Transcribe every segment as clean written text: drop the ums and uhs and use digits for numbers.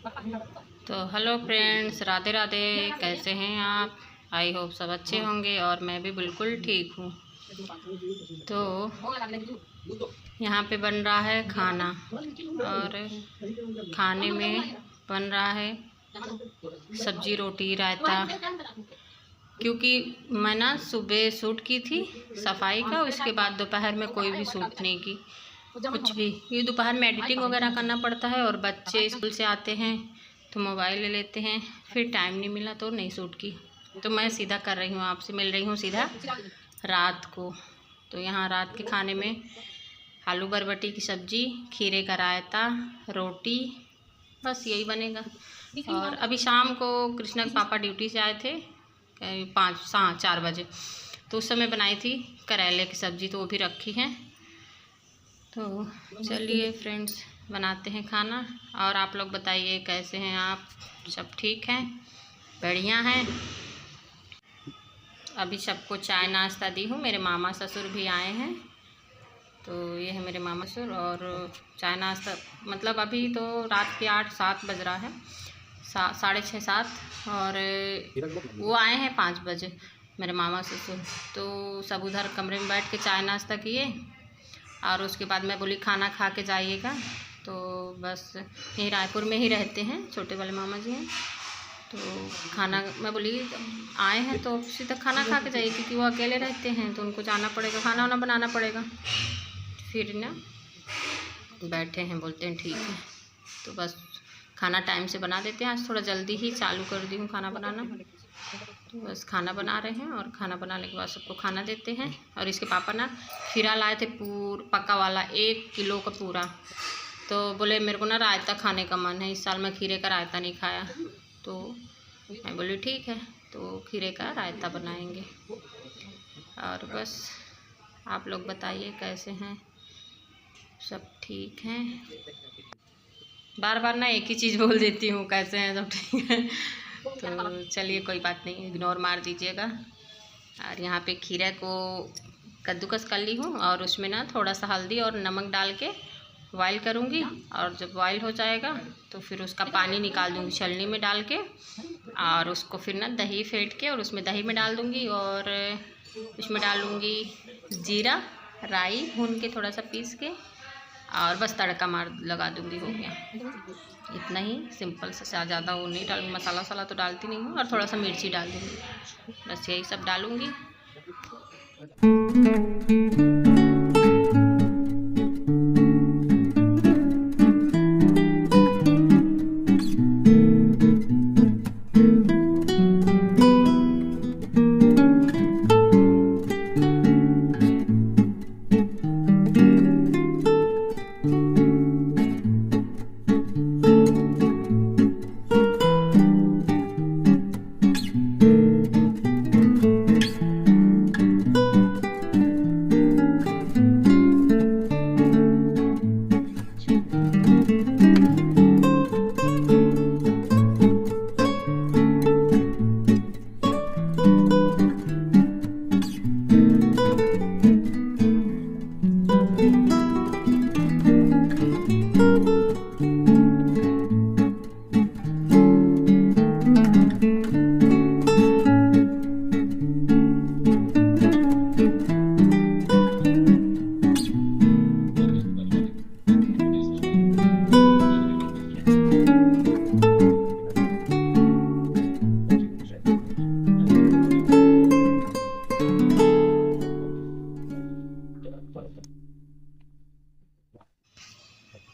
तो hello friends, Radhe Radhe. कैसे हैं आप? आई होप सब अच्छे होंगे और मैं भी बिल्कुल ठीक हूँ। तो यहाँ पे बन रहा है खाना और खाने में बन रहा है सब्जी, रोटी, रायता। क्योंकि मैं ना सुबह शूट की थी सफाई का, उसके बाद दोपहर में कोई भी शूट नहीं की, कुछ भी। ये दोपहर में एडिटिंग वगैरह करना पड़ता है और बच्चे स्कूल से आते हैं तो मोबाइल ले लेते हैं, फिर टाइम नहीं मिला तो नहीं शूट की। तो मैं सीधा कर रही हूँ, आपसे मिल रही हूँ सीधा रात को। तो यहाँ रात के खाने में आलू बरबटी की सब्जी, खीरे का रायता, रोटी, बस यही बनेगा। और अभी शाम को कृष्णा के पापा ड्यूटी से आए थे 4 बजे, तो उस समय बनाई थी करेले की सब्जी, तो वो भी रखी है। तो चलिए फ्रेंड्स, बनाते हैं खाना। और आप लोग बताइए कैसे हैं आप? सब ठीक हैं? बढ़िया हैं? अभी सबको चाय नाश्ता दी हूँ। मेरे मामा ससुर भी आए हैं, तो ये है मेरे मामा ससुर। और चाय नाश्ता मतलब अभी तो रात के 8-7 बज रहा है, 6:30-7, और वो आए हैं 5 बजे मेरे मामा ससुर। तो सब उधर कमरे में बैठ के चाय नाश्ता किए और उसके बाद मैं बोली खाना खा के जाइएगा। तो बस यहीं रायपुर में ही रहते हैं, छोटे वाले मामा जी हैं। तो खाना मैं बोली आए हैं तो सीधा खाना खा के जाइए, क्योंकि वो अकेले रहते हैं तो उनको जाना पड़ेगा, खाना वाना बनाना पड़ेगा। फिर ना बैठे हैं, बोलते हैं ठीक है। तो बस खाना टाइम से बना देते हैं। आज थोड़ा जल्दी ही चालू कर दी हूँ खाना बनाना। तो बस खाना बना रहे हैं और खाना बनाने के बाद सबको खाना देते हैं। और इसके पापा ना खीरा लाए थे पका वाला 1 किलो का पूरा। तो बोले मेरे को ना रायता खाने का मन है, इस साल मैं खीरे का रायता नहीं खाया। तो मैं बोली ठीक है, तो खीरे का रायता बनाएंगे। और बस आप लोग बताइए कैसे हैं? सब ठीक हैं? बार बार ना एक ही चीज़ बोल देती हूँ, कैसे हैं सब ठीक है। तो चलिए कोई बात नहीं, इग्नोर मार दीजिएगा। और यहाँ पे खीरा को कद्दूकस कर ली हूँ और उसमें ना थोड़ा सा हल्दी और नमक डाल के बॉयल करूँगी। और जब बॉयल हो जाएगा तो फिर उसका पानी निकाल दूँगी छलनी में डाल के, और उसको फिर ना दही फेंट के और उसमें दही में डाल दूँगी। और उसमें डालूँगी जीरा, राई भून के थोड़ा सा पीस के, और बस तड़का मार लगा दूँगी, हो गया। इतना ही सिंपल सा, ज़्यादा वो नहीं डालूँगी, मसाला वसाला तो डालती नहीं हूँ। और थोड़ा सा मिर्ची डाल दूँगी, बस यही सब डालूँगी।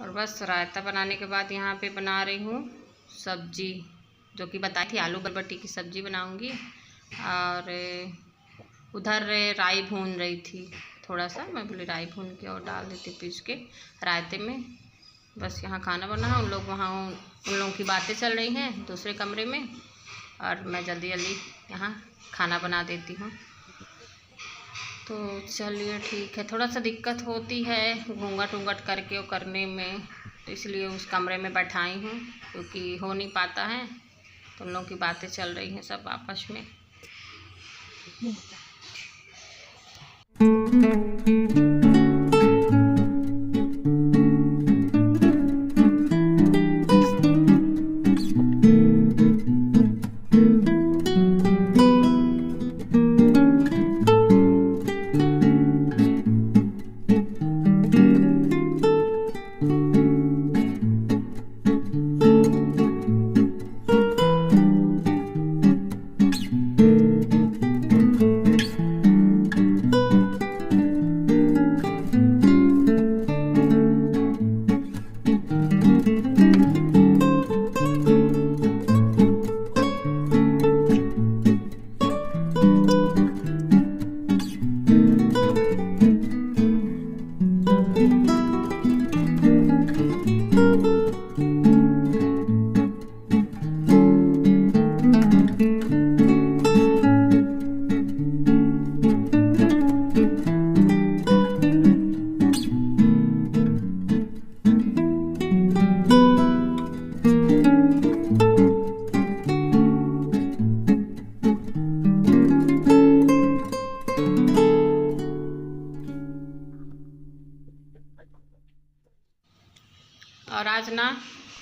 और बस रायता बनाने के बाद यहाँ पे बना रही हूँ सब्जी, जो कि बताई थी आलू बरबटी की सब्जी बनाऊँगी। और उधर राई भून रही थी थोड़ा सा, मैं बोली राई भून के और डाल देती पीस के रायते में। बस यहाँ खाना बना है, उन लोग वहाँ उन लोगों की बातें चल रही हैं दूसरे कमरे में, और मैं जल्दी जल्दी यहाँ खाना बना देती हूँ। तो चलिए ठीक है, थोड़ा सा दिक्कत होती है घूंघट उंघट करके वो करने में, तो इसलिए उस कमरे में बैठाई हूँ, क्योंकि हो नहीं पाता है। तो उन लोगों की बातें चल रही हैं सब आपस में।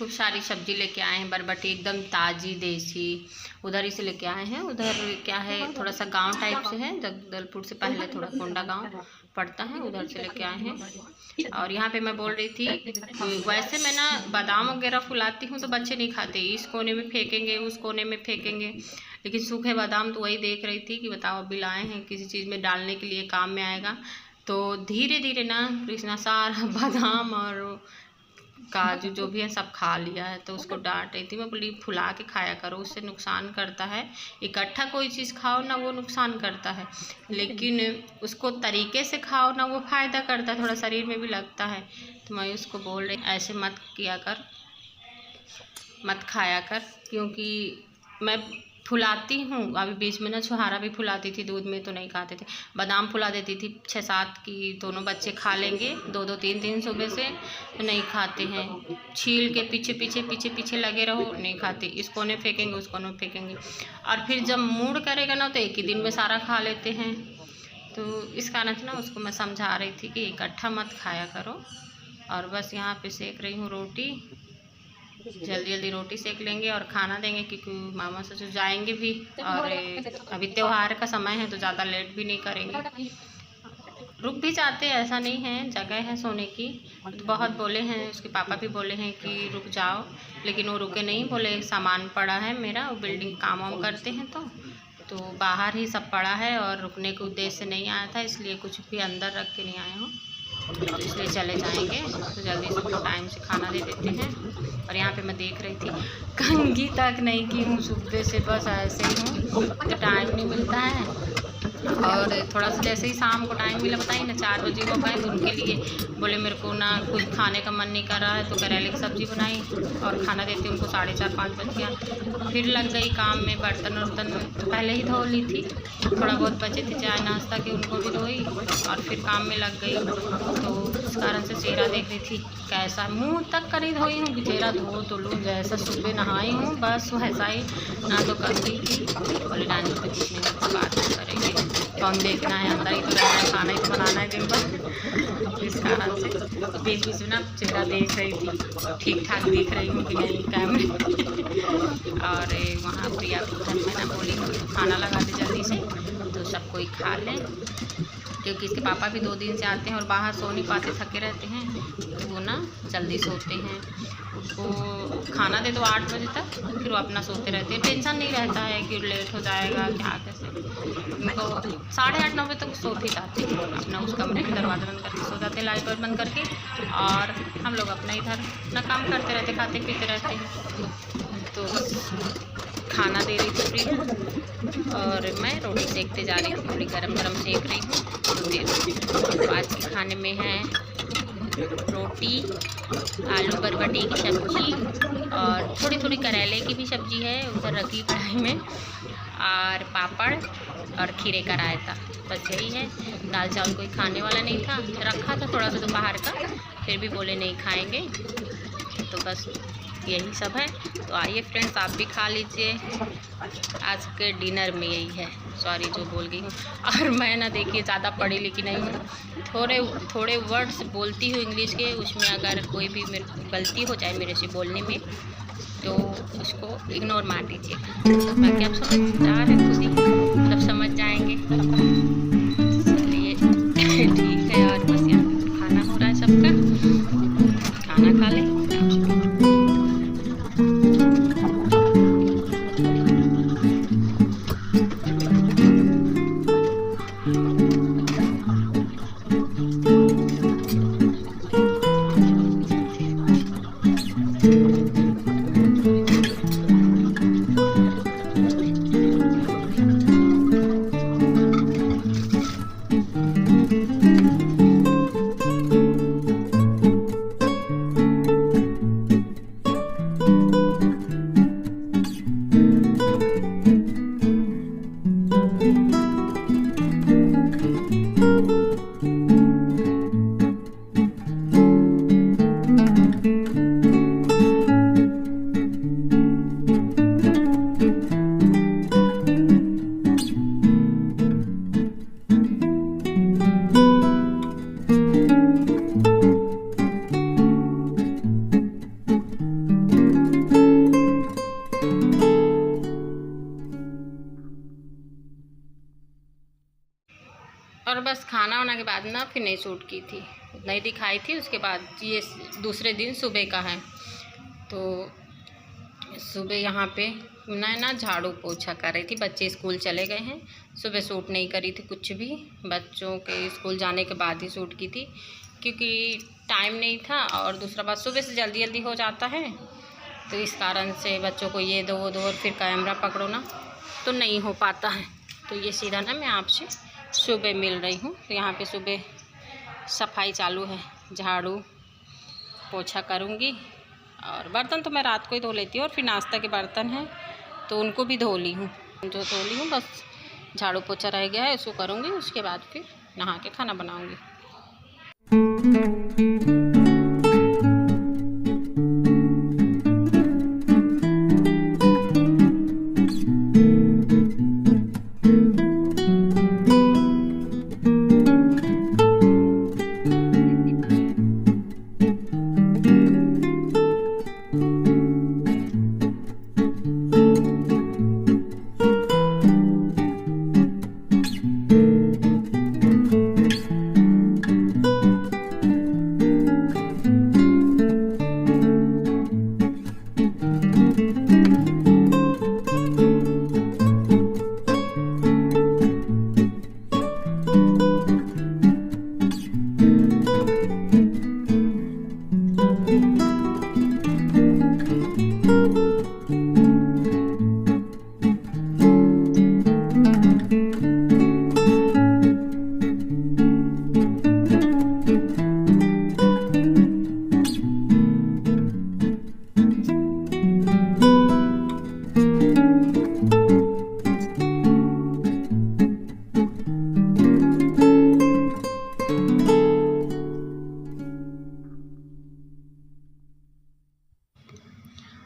खूब सारी सब्जी लेके आए हैं, बरबटी एकदम ताज़ी देसी, उधर ही से लेके आए हैं। उधर क्या है, थोड़ा सा गांव टाइप से है, जगदलपुर से पहले थोड़ा कोंडा गांव पड़ता है, उधर से लेके आए हैं। और यहाँ पे मैं बोल रही थी, वैसे मैं ना बादाम वगैरह फुलाती हूँ तो बच्चे नहीं खाते, इस कोने में फेंकेंगे, उस कोने में फेंकेंगे, लेकिन सूखे बादाम तो वही देख रही थी कि बताओ अभी लाए हैं, किसी चीज़ में डालने के लिए काम में आएगा। तो धीरे धीरे ना कृष्णा सारा बादाम और काजू जो भी है सब खा लिया है। तो उसको डांट रही थी, मैं बोली फुला के खाया करो, उससे नुकसान करता है, इकट्ठा कोई चीज़ खाओ ना वो नुकसान करता है, लेकिन उसको तरीके से खाओ ना वो फ़ायदा करता है, थोड़ा शरीर में भी लगता है। तो मैं उसको बोल रही ऐसे मत किया कर, मत खाया कर, क्योंकि मैं फुलाती हूँ। अभी बीच में ना छुहारा भी फुलाती थी, दूध में तो नहीं खाते थे, बादाम फुला देती थी 6-7 की, दोनों बच्चे खा लेंगे, 2-2 3-3 सुबह से, तो नहीं खाते हैं। छील के पीछे पीछे पीछे पीछे लगे रहो, नहीं खाते, इस कोने फेंकेंगे उस कोने फेंकेंगे, और फिर जब मूड करेगा ना तो एक ही दिन में सारा खा लेते हैं। तो इस कारण से ना उसको मैं समझा रही थी कि इकट्ठा मत खाया करो। और बस यहाँ पे सेक रही हूँ रोटी, जल्दी जल्दी रोटी सेक लेंगे और खाना देंगे, क्योंकि मामा ससुर जाएंगे भी, और अभी त्योहार का समय है तो ज़्यादा लेट भी नहीं करेंगे। रुक भी जाते हैं, ऐसा नहीं है, जगह है सोने की। तो बहुत बोले हैं, उसके पापा भी बोले हैं कि रुक जाओ, लेकिन वो रुके नहीं, बोले सामान पड़ा है मेरा, वो बिल्डिंग काम वाम करते हैं तो बाहर ही सब पड़ा है, और रुकने के उद्देश्य से नहीं आया था, इसलिए कुछ भी अंदर रख के नहीं आए हूँ, तो इसलिए चले जाएंगे। तो जल्दी सबको टाइम से खाना दे देते हैं। और यहाँ पे मैं देख रही थी, कंघी तक नहीं की हूँ सुबह से, बस ऐसे ही हूँ, तो टाइम नहीं मिलता है। और थोड़ा सा जैसे ही शाम को टाइम मिला, बताइए ना 4 बजे हो गए, तो उनके लिए बोले मेरे को ना कुछ खाने का मन नहीं कर रहा है, तो करेले की सब्ज़ी बनाई और खाना देती उनको 4:30-5 बज गया। फिर लग गई काम में, बर्तन वर्तन पहले ही धो ली थी, थोड़ा बहुत बचे थे चाय नाश्ता के, उनको भी धोई और फिर काम में लग गई। तो इस कारण से चेहरा देख रही थी कैसा, मुँह तक कर ही धोई हूँ कि चेहरा धो तो लूँ, जैसा सुबह नहाई हूँ बस वैसा ही ना तो कर दी थी। बोले नानी तो किसी बात नहीं करेंगे, कौन देखना है, अंदर ही तो रहना है, खाना ही तो बनाना है दिन भर। इस कारण से बीच बीच में ना चेहरा देख रही थी, ठीक ठाक देख रही हूँ कि नहीं कैमरे। और वहाँ प्रिया घर में ना बोली खाना लगा दे जल्दी से, तो सब कोई खा लें, क्योंकि इसके पापा भी 2 दिन से आते हैं और बाहर सो नहीं पाते, थके रहते हैं, तो वो ना जल्दी सोते हैं। उसको खाना दे दो 8 बजे तक, फिर वो अपना सोते रहते हैं, टेंशन नहीं रहता है कि लेट हो जाएगा क्या कैसे। उनको 8:30-9 बजे तक सो भी जाते हैं, अपना उस कमरे में दरवाज़ा बंद करके सो जाते हैं, लाइट वाइट बंद करके, और हम लोग अपना इधर अपना काम करते रहते, खाते पीते रहते हैं। तो खाना दे रही थी प्रिया, और मैं रोटी सेकते जा रही थी, थोड़ी गरम गरम सेक रही हूँ। तो आज के खाने में है रोटी, आलू बरबटी की सब्ज़ी, और थोड़ी थोड़ी करेले की भी सब्ज़ी है उधर रखी कढ़ाई में, और पापड़ और खीरे का रायता, बस यही है। दाल चावल कोई खाने वाला नहीं था, रखा था थोड़ा सा तो बाहर का, फिर भी बोले नहीं खाएंगे, तो बस यही सब है। तो आइए फ्रेंड्स, आप भी खा लीजिए, आज के डिनर में यही है। सॉरी जो बोल गई हूँ। और मैं ना देखिए ज़्यादा पढ़ी लिखी नहीं हूँ, थोड़े वर्ड्स बोलती हूँ इंग्लिश के, उसमें अगर कोई भी मेरे गलती हो जाए मेरे से बोलने में तो उसको इग्नोर मार दीजिएगा, बाकी आप समझदार हैं, खुद ही सब समझ जाएंगे। चलिए ठीक है, और बस यहाँ खाना हो रहा है सबका, खाना खा लें। बाद ना फिर नहीं शूट की थी, नहीं दिखाई थी। उसके बाद ये दूसरे दिन सुबह का है। तो सुबह यहाँ पे मैं ना झाड़ू पोछा कर रही थी, बच्चे स्कूल चले गए हैं। सुबह शूट नहीं करी थी कुछ भी, बच्चों के स्कूल जाने के बाद ही शूट की थी, क्योंकि टाइम नहीं था। और दूसरा बात, सुबह से जल्दी जल्दी हो जाता है, तो इस कारण से बच्चों को ये दो वो दो और फिर कैमरा पकड़ो ना, तो नहीं हो पाता है। तो ये सीधा ना मैं आपसे सुबह मिल रही हूँ। तो यहाँ पे सुबह सफाई चालू है, झाड़ू पोछा करूँगी। और बर्तन तो मैं रात को ही धो लेती हूँ, और फिर नाश्ता के बर्तन हैं तो उनको भी धो ली हूँ, बस झाड़ू पोछा रह गया है, उसको करूँगी। उसके बाद फिर नहा के खाना बनाऊँगी।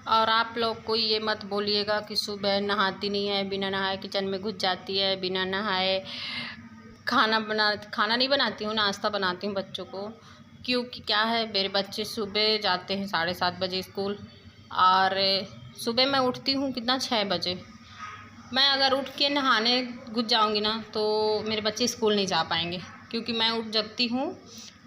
और आप लोग कोई ये मत बोलिएगा कि सुबह नहाती नहीं है, बिना नहाए किचन में घुस जाती है, बिना नहाए खाना नहीं बनाती हूँ, नाश्ता बनाती हूँ बच्चों को। क्योंकि क्या है, मेरे बच्चे सुबह जाते हैं 7:30 बजे स्कूल, और सुबह मैं उठती हूँ कितना 6 बजे। मैं अगर उठ के नहाने घुस जाऊँगी ना, तो मेरे बच्चे स्कूल नहीं जा पाएंगे, क्योंकि मैं उठ जगती हूँ।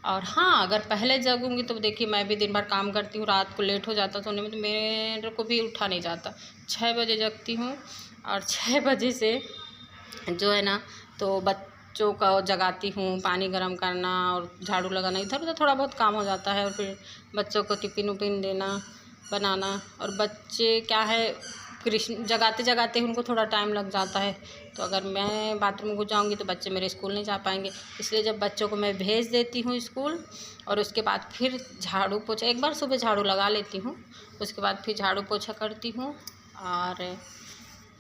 और हाँ, अगर पहले जगूँगी तो देखिए, मैं भी दिन भर काम करती हूँ, रात को लेट हो जाता सोने में, तो मेरे को भी उठा नहीं जाता। 6 बजे जगती हूँ, और 6 बजे से जो है ना, तो बच्चों का जगाती हूँ, पानी गर्म करना और झाड़ू लगाना, इधर उधर थोड़ा बहुत काम हो जाता है। और फिर बच्चों को टिफ़िन उपिन देना, बनाना। और बच्चे क्या है, कृष्ण जगाते जगाते उनको थोड़ा टाइम लग जाता है। तो अगर मैं बाथरूम घुस जाऊँगी तो बच्चे मेरे स्कूल नहीं जा पाएंगे। इसलिए जब बच्चों को मैं भेज देती हूँ स्कूल, और उसके बाद फिर झाड़ू पोछा, एक बार सुबह झाड़ू लगा लेती हूँ, उसके बाद फिर झाड़ू पोछा करती हूँ, और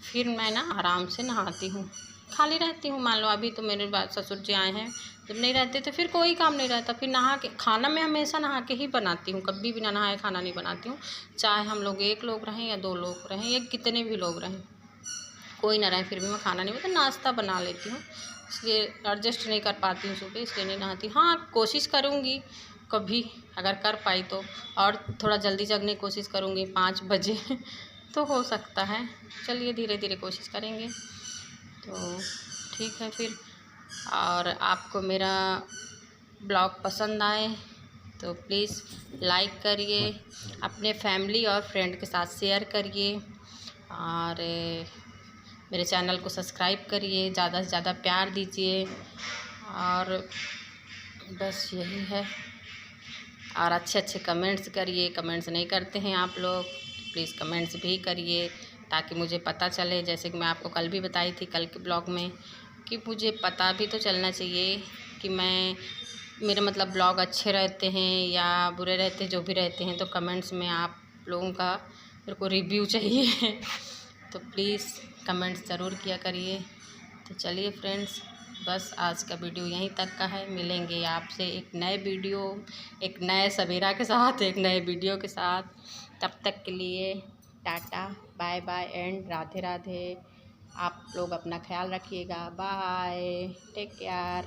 फिर मैं ना आराम से नहाती हूँ। खाली रहती हूँ, मान लो अभी तो मेरे ससुर जी आए हैं, जब नहीं रहते तो फिर कोई काम नहीं रहता। फिर नहा के, खाना मैं हमेशा नहा के ही बनाती हूँ, कभी बिना नहाए खाना नहीं बनाती हूँ। चाहे हम लोग 1 लोग रहें या 2 लोग रहें या कितने भी लोग रहें, कोई ना रहे, फिर भी मैं खाना नहीं बनाती, नाश्ता बना लेती हूँ। इसलिए एडजस्ट नहीं कर पाती हूँ सुबह, इसलिए नहीं नहाती। हाँ, कोशिश करूँगी कभी अगर कर पाई तो, और थोड़ा जल्दी जगने की कोशिश करूँगी 5 बजे तो हो सकता है। चलिए धीरे धीरे कोशिश करेंगे। तो ठीक है फिर। और आपको मेरा ब्लॉग पसंद आए तो प्लीज़ लाइक करिए, अपने फैमिली और फ्रेंड के साथ शेयर करिए, और मेरे चैनल को सब्सक्राइब करिए, ज़्यादा से ज़्यादा प्यार दीजिए। और बस यही है। और अच्छे अच्छे कमेंट्स करिए, कमेंट्स नहीं करते हैं आप लोग, प्लीज़ कमेंट्स भी करिए, ताकि मुझे पता चले। जैसे कि मैं आपको कल भी बताई थी, कल के ब्लॉग में, कि मुझे पता भी तो चलना चाहिए कि मेरे मतलब ब्लॉग अच्छे रहते हैं या बुरे रहते हैं, जो भी रहते हैं। तो कमेंट्स में आप लोगों का मेरे को रिव्यू चाहिए तो प्लीज़ कमेंट्स ज़रूर किया करिए। तो चलिए फ्रेंड्स, बस आज का वीडियो यहीं तक का है। मिलेंगे आपसे एक नए वीडियो, एक नए सवेरा के साथ, एक नए वीडियो के साथ। तब तक के लिए tata, bye bye and Radhe Radhe. आप लोग अपना ख्याल रखिएगा। Bye, take care.